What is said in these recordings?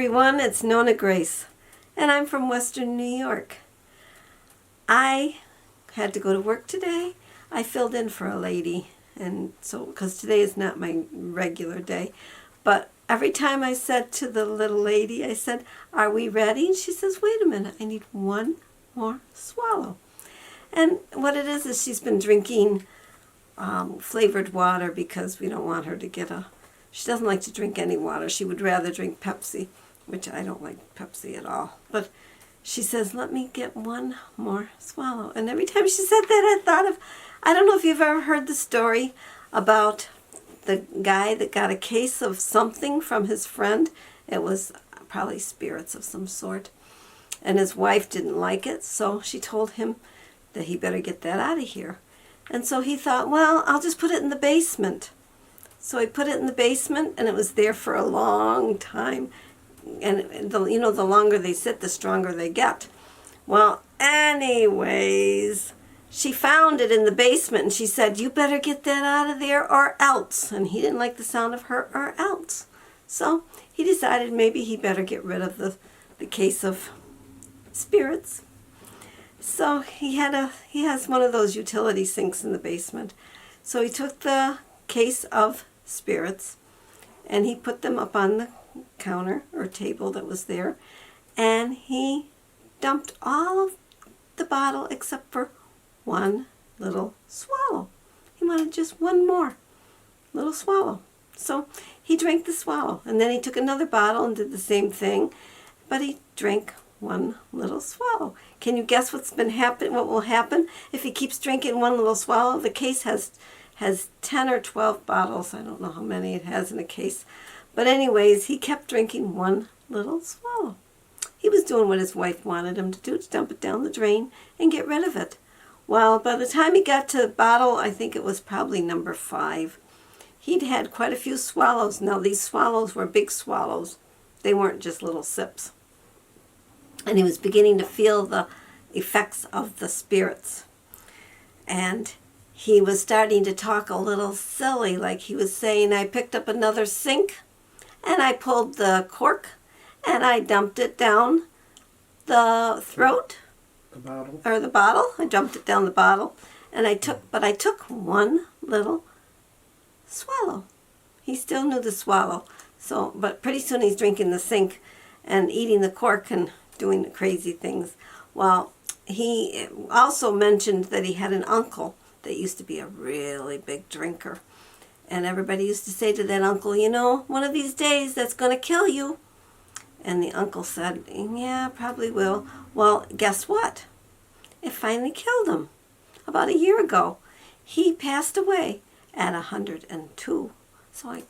everyone, it's Nonna Grace, and I'm from Western New York. I had to go to work today. I filled in for a lady, and so because today is not my regular day, but every time I said to the little lady, I said, "Are we ready?" And she says, "Wait a minute, I need one more swallow." And what it is she's been drinking flavored water because we don't want her to get she doesn't like to drink any water. She would rather drink Pepsi, which I don't like Pepsi at all. But she says, "Let me get one more swallow." And every time she said that, I thought of, I don't know if you've ever heard the story about the guy that got a case of something from his friend. It was probably spirits of some sort. And his wife didn't like it, so she told him that he better get that out of here. And so he thought, well, I'll just put it in the basement. So he put it in the basement, and it was there for a long time. And the longer they sit, the stronger they get. Well, anyways, she found it in the basement, and she said, "You better get that out of there or else." And he didn't like the sound of her "or else." So he decided maybe he better get rid of the case of spirits. So he has one of those utility sinks in the basement. So he took the case of spirits and he put them up on the counter or table that was there, and he dumped all of the bottle except for one little swallow. He wanted just one more little swallow. So he drank the swallow, and then he took another bottle and did the same thing, but he drank one little swallow. Can you guess what will happen if he keeps drinking one little swallow? The case has 10 or 12 bottles. I don't know how many it has in a case. But anyways, he kept drinking one little swallow. He was doing what his wife wanted him to do, to dump it down the drain and get rid of it. Well, by the time he got to bottle, I think it was probably number 5, he'd had quite a few swallows. Now, these swallows were big swallows. They weren't just little sips. And he was beginning to feel the effects of the spirits. And he was starting to talk a little silly, like he was saying, "I picked up another sink, and I pulled the cork, and I dumped it down the throat." The bottle. Or the bottle. I dumped it down the bottle. And I took one little swallow. He still knew the swallow. So, but pretty soon he's drinking the sink and eating the cork and doing the crazy things. Well, he also mentioned that he had an uncle that used to be a really big drinker. And everybody used to say to that uncle, "One of these days that's going to kill you." And the uncle said, "Yeah, probably will." Well, guess what? It finally killed him. About a year ago, he passed away at 102. So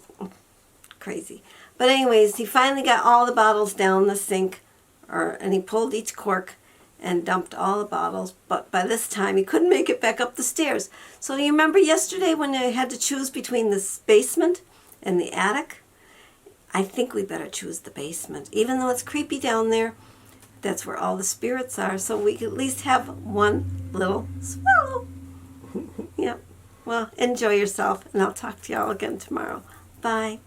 crazy. But anyways, he finally got all the bottles down the sink, and he pulled each cork and dumped all the bottles, but by this time he couldn't make it back up the stairs. So you remember yesterday when I had to choose between the basement and the attic? I think we better choose the basement. Even though it's creepy down there, that's where all the spirits are, so we can at least have one little swallow. Yep. Well, enjoy yourself, and I'll talk to y'all again tomorrow. Bye.